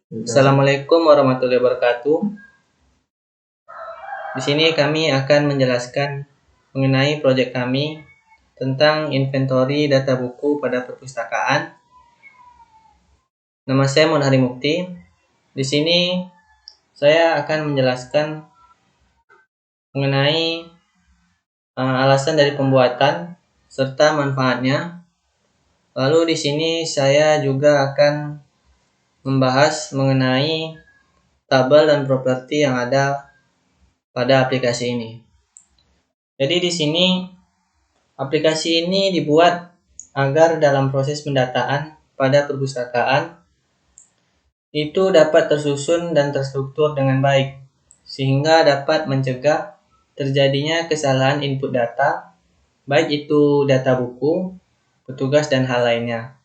Assalamualaikum warahmatullahi wabarakatuh. Di sini kami akan menjelaskan mengenai proyek kami tentang inventory data buku pada perpustakaan. Nama saya Muhammad Hari Mukti. Di sini saya akan menjelaskan mengenai alasan dari pembuatan serta manfaatnya. Lalu di sini saya juga akan membahas mengenai tabel dan properti yang ada pada aplikasi ini. Jadi di sini aplikasi ini dibuat agar dalam proses pendataan pada perpustakaan itu dapat tersusun dan terstruktur dengan baik, sehingga dapat mencegah terjadinya kesalahan input data, baik itu data buku, petugas, dan hal lainnya.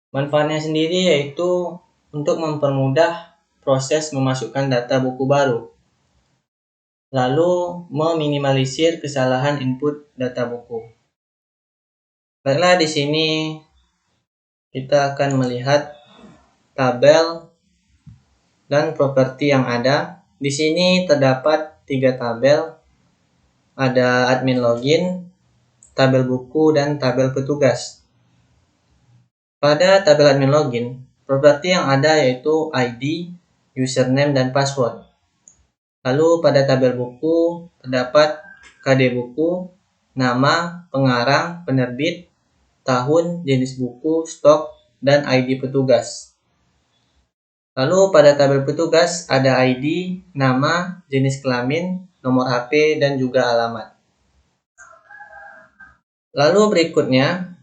Manfaatnya sendiri yaitu untuk mempermudah proses memasukkan data buku baru, lalu meminimalisir kesalahan input data buku. Baiklah, di sini kita akan melihat tabel dan properti yang ada. Di sini terdapat 3 tabel. Ada admin login, tabel buku, dan tabel petugas. Pada tabel admin login, properti yang ada yaitu ID, username, dan password. Lalu pada tabel buku terdapat KD buku, nama, pengarang, penerbit, tahun, jenis buku, stok, dan ID petugas. Lalu pada tabel petugas ada ID, nama, jenis kelamin, nomor HP, dan juga alamat. Lalu berikutnya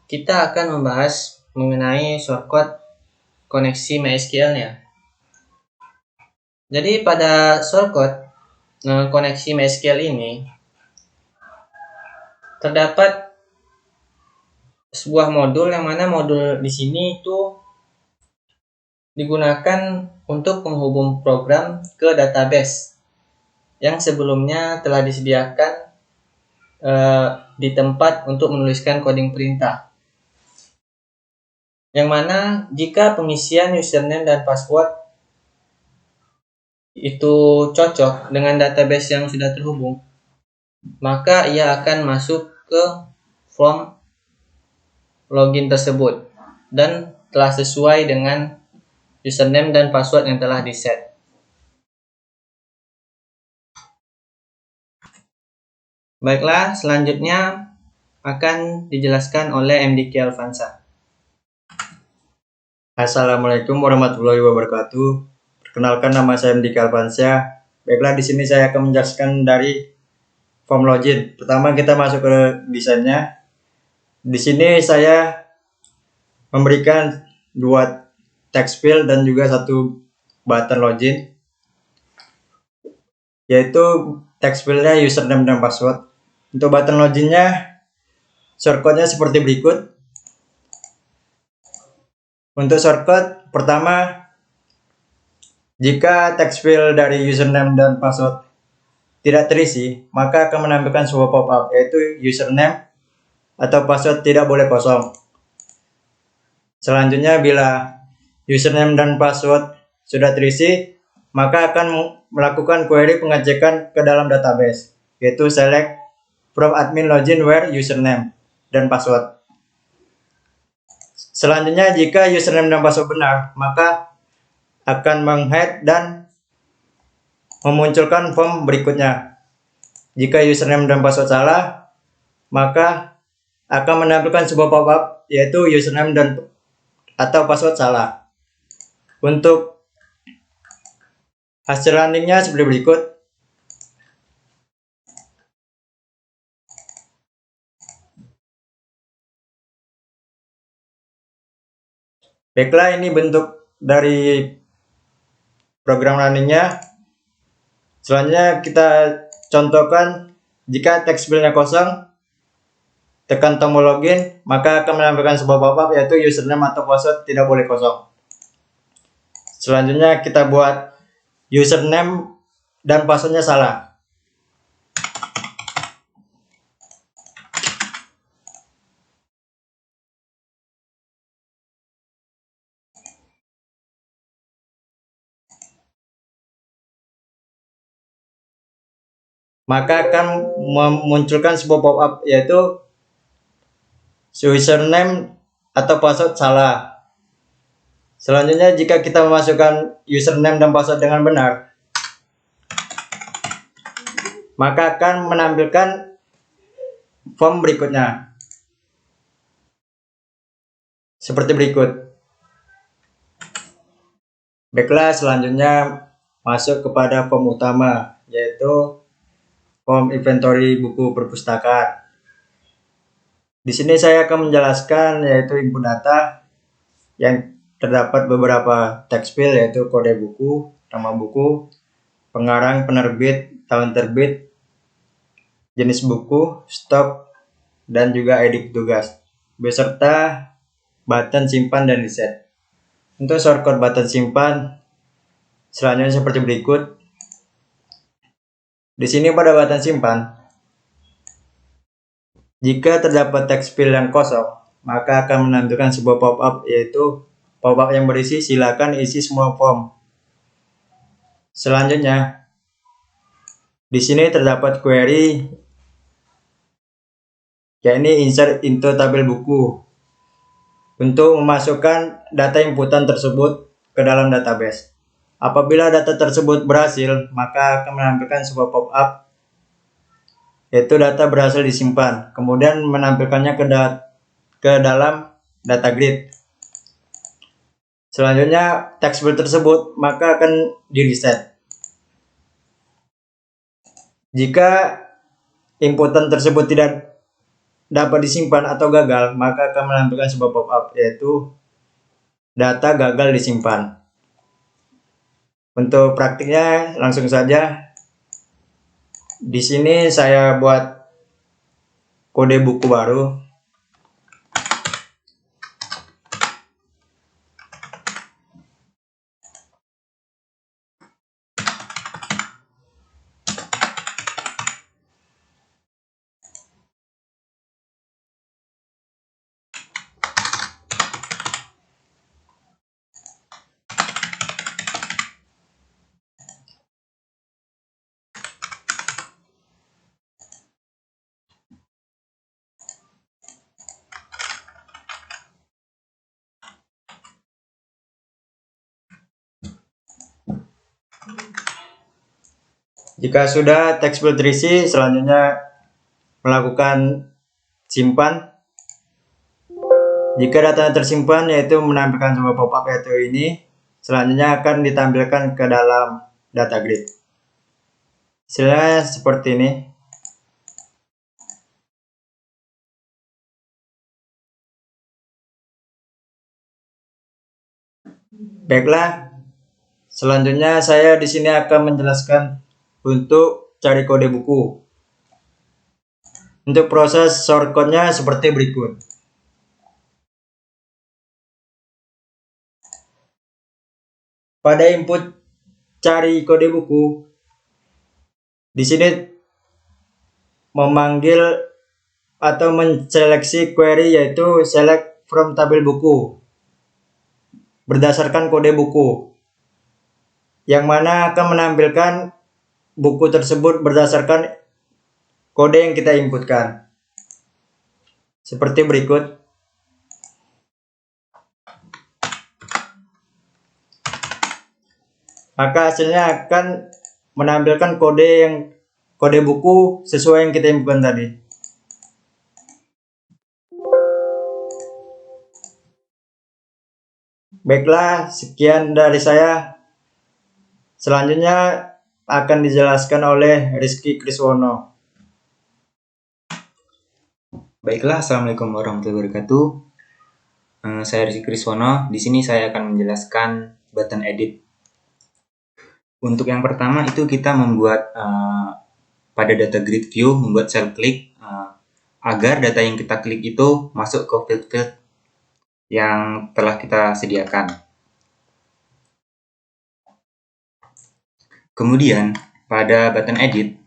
kita akan membahas mengenai shortcut koneksi MySQL-nya. Jadi pada shortcut koneksi MySQL ini terdapat sebuah modul yang mana modul di sini itu digunakan untuk menghubung program ke database yang sebelumnya telah disediakan di tempat untuk menuliskan coding perintah. Yang mana jika pengisian username dan password itu cocok dengan database yang sudah terhubung, maka ia akan masuk ke form login tersebut dan telah sesuai dengan username dan password yang telah di-set. Baiklah, selanjutnya akan dijelaskan oleh MDK Alfansa. Assalamualaikum warahmatullahi wabarakatuh. Perkenalkan, nama saya MDK Alfansa. Baiklah, di sini saya akan menjelaskan dari form login. Pertama kita masuk ke desainnya. Di sini saya memberikan 2 text field dan juga 1 button login, yaitu text fieldnya username dan password. Untuk button loginnya shortcutnya seperti berikut. Untuk shortcut pertama, jika text field dari username dan password tidak terisi, maka akan menampilkan sebuah pop-up, yaitu username atau password tidak boleh kosong. Selanjutnya, bila username dan password sudah terisi, maka akan melakukan query pengecekan ke dalam database, yaitu select from admin login where username dan password. Selanjutnya, jika username dan password benar, maka akan meng-head dan memunculkan form berikutnya. Jika username dan password salah, maka akan menampilkan sebuah pop-up, yaitu username dan atau password salah. Untuk hasil runningnya seperti berikut. Baiklah, ini bentuk dari program runningnya. Selanjutnya kita contohkan, jika text fieldnya kosong, tekan tombol login, maka akan menampilkan sebuah pop-up, yaitu username atau password tidak boleh kosong. Selanjutnya kita buat username dan passwordnya salah. maka akan memunculkan sebuah pop-up yaitu username atau password salah. Selanjutnya jika kita memasukkan username dan password dengan benar, maka akan menampilkan form berikutnya seperti berikut. Baiklah, selanjutnya masuk kepada form utama, yaitu form inventory buku perpustakaan. Di sini saya akan menjelaskan yaitu input data yang terdapat beberapa text field, yaitu kode buku, nama buku, pengarang, penerbit, tahun terbit, jenis buku, stok, dan juga ID petugas, beserta button simpan dan reset. Untuk shortcut button simpan selanjutnya seperti berikut. Di sini pada button simpan, jika terdapat text field yang kosong, maka akan menampilkan sebuah pop-up, yaitu pop-up yang berisi silakan isi semua form. Selanjutnya, di sini terdapat query, yakni insert into tabel buku, untuk memasukkan data inputan tersebut ke dalam database. Apabila data tersebut berhasil, maka akan menampilkan sebuah pop-up, yaitu data berhasil disimpan, kemudian menampilkannya ke dalam data grid. Selanjutnya, text field tersebut maka akan di-reset. Jika inputan tersebut tidak dapat disimpan atau gagal, maka akan menampilkan sebuah pop-up, yaitu data gagal disimpan. Untuk praktiknya langsung saja. Di sini saya buat kode buku baru. Jika sudah text field terisi, selanjutnya melakukan simpan. Jika datanya tersimpan, yaitu menampilkan sebuah pop-up, yaitu ini, selanjutnya akan ditampilkan ke dalam data grid. Hasilnya seperti ini. Baiklah, selanjutnya saya di sini akan menjelaskan untuk cari kode buku. Untuk proses shortcut-nya seperti berikut. Pada input cari kode buku, di sini memanggil atau menseleksi query, yaitu select from tabel buku berdasarkan kode buku, yang mana akan menampilkan buku tersebut berdasarkan kode yang kita inputkan. Seperti berikut. Maka hasilnya akan menampilkan kode buku sesuai yang kita inputkan tadi. Baiklah, sekian dari saya. Selanjutnya akan dijelaskan oleh Rizky Kriswono. Baiklah, assalamualaikum warahmatullahi wabarakatuh. Saya Rizky Kriswono. Di sini saya akan menjelaskan button edit. Untuk yang pertama itu kita membuat pada data grid view, membuat cell click agar data yang kita klik itu masuk ke field-field yang telah kita sediakan. Kemudian pada button edit,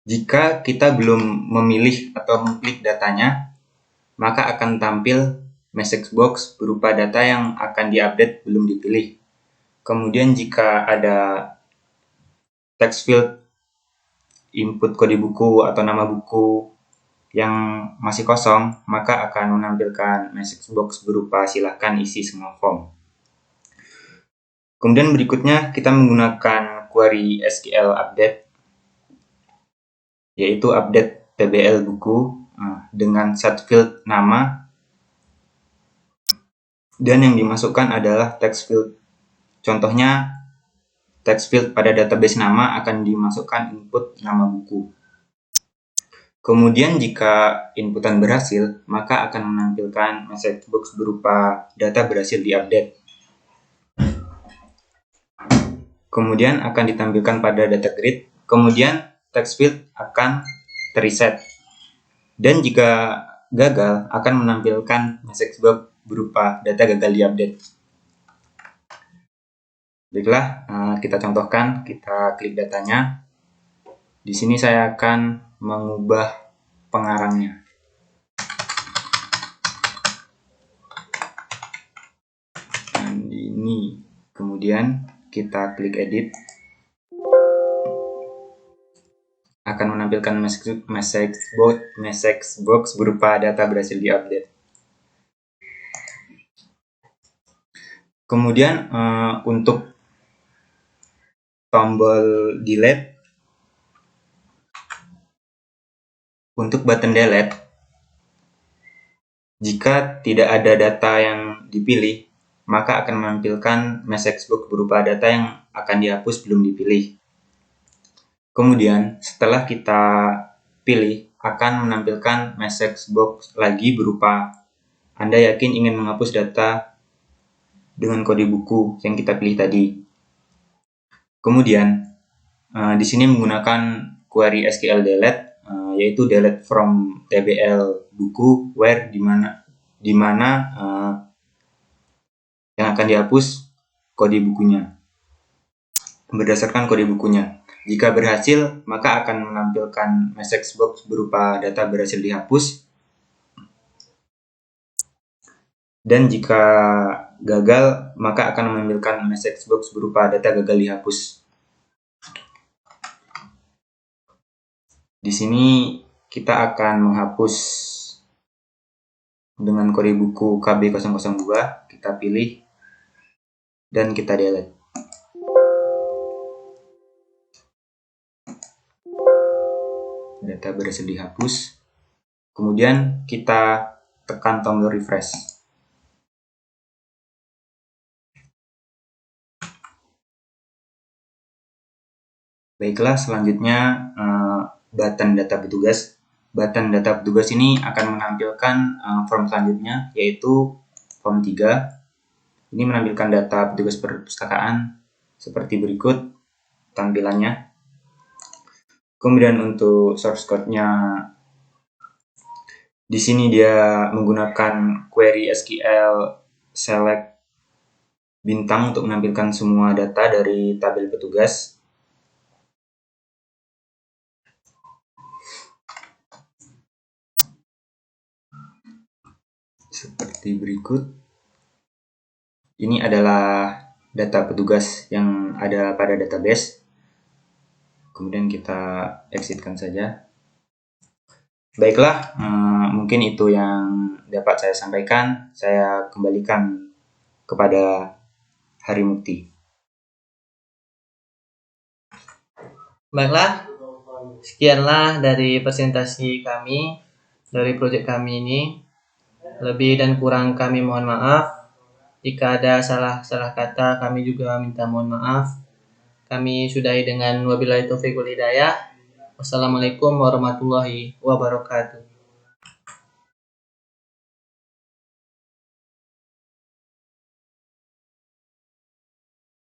jika kita belum memilih atau mengklik datanya, maka akan tampil message box berupa data yang akan diupdate belum dipilih. Kemudian jika ada text field input kode buku atau nama buku yang masih kosong, maka akan menampilkan message box berupa silahkan isi semua form. Kemudian berikutnya kita menggunakan query SQL update, yaitu update TBL buku dengan set field nama, dan yang dimasukkan adalah text field. Contohnya, text field pada database nama akan dimasukkan input nama buku. Kemudian jika inputan berhasil, maka akan menampilkan message box berupa data berhasil diupdate. Kemudian akan ditampilkan pada data grid, kemudian text field akan terreset. Dan jika gagal, akan menampilkan message box berupa data gagal diupdate. Baiklah, kita contohkan, kita klik datanya. Di sini saya akan mengubah pengarangnya. Dan ini, kemudian kita klik edit, akan menampilkan message box berupa data berhasil diupdate. Kemudian untuk tombol delete, untuk button delete, jika tidak ada data yang dipilih, maka akan menampilkan message box berupa data yang akan dihapus belum dipilih. Kemudian setelah kita pilih, akan menampilkan message box lagi berupa Anda yakin ingin menghapus data dengan kode buku yang kita pilih tadi. Kemudian di sini menggunakan query SQL delete, yaitu delete from TBL buku where di mana yang akan dihapus kode bukunya berdasarkan kode bukunya. Jika berhasil, maka akan menampilkan message box berupa data berhasil dihapus. Dan jika gagal, maka akan menampilkan message box berupa data gagal dihapus. Di sini kita akan menghapus dengan kode buku KB002, kita pilih dan kita delete. Data berhasil dihapus. Kemudian kita tekan tombol refresh. Baiklah, selanjutnya button data petugas. Button data petugas ini akan menampilkan form selanjutnya, yaitu form 3. Ini menampilkan data petugas perpustakaan seperti berikut tampilannya. Kemudian untuk source code-nya, di sini dia menggunakan query SQL select bintang untuk menampilkan semua data dari tabel petugas. Seperti berikut. Ini adalah data petugas yang ada pada database. Kemudian kita exitkan saja. Baiklah, mungkin itu yang dapat saya sampaikan. Saya kembalikan kepada Hari Mukti. Baiklah, sekianlah dari presentasi kami, dari proyek kami ini. Lebih dan kurang kami mohon maaf. Jika ada salah kata, kami juga minta mohon maaf. Kami sudahi dengan wabillahi taufiq wal hidayah. Wassalamualaikum warahmatullahi wabarakatuh.